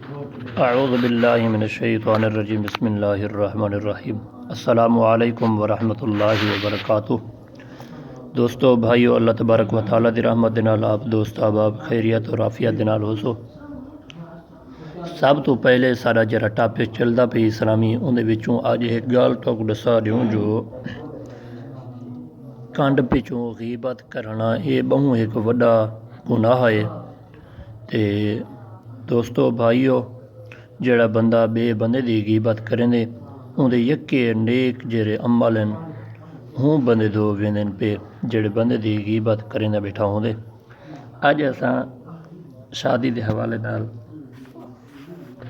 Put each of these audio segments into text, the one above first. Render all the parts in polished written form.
اعوذ باللہ من الشیطان الرجیم، بسم اللہ الرحمن الرحیم۔ السلام علیکم ورحمۃ اللہ وبرکاتہ۔ دوستو بھائیو، اللہ تبارک و تعالیٰ دی رحمت دے نال آپ دوست احباب خیریت اور عافیت دے نال ہو سو۔ سب تو پہلے سارا جڑا ٹاپک چلدا پئی اسلامی، اون دے وچوں اج ایک گل ٹوک دسا دیوں جو کنڈ پچوں غیبت کرنا یہ بہوں ایک وڈا گناہ ہے۔ تے دوستو بھائیو، جڑا بندہ بے بندے دی غیبت کرندے اون دے یکے نیک جڑے عمل ہیں ہوں بندے دو ویندن پہ جڑے بندے دی غیبت کرندے بیٹھا ہوندے۔ اج اساں شادی دے حوالے نال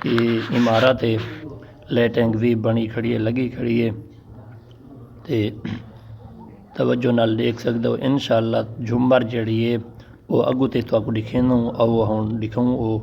یہ عمارت ہے، لائٹنگ بھی بنی کھڑی ہے، لگی کھڑی ہے تے توجہ نال دیکھ سکدے ہو۔ انشاءاللہ جھمر جڑی ہے وہ اگوں تے تواکو دکھینوں او ہن دکھاؤں او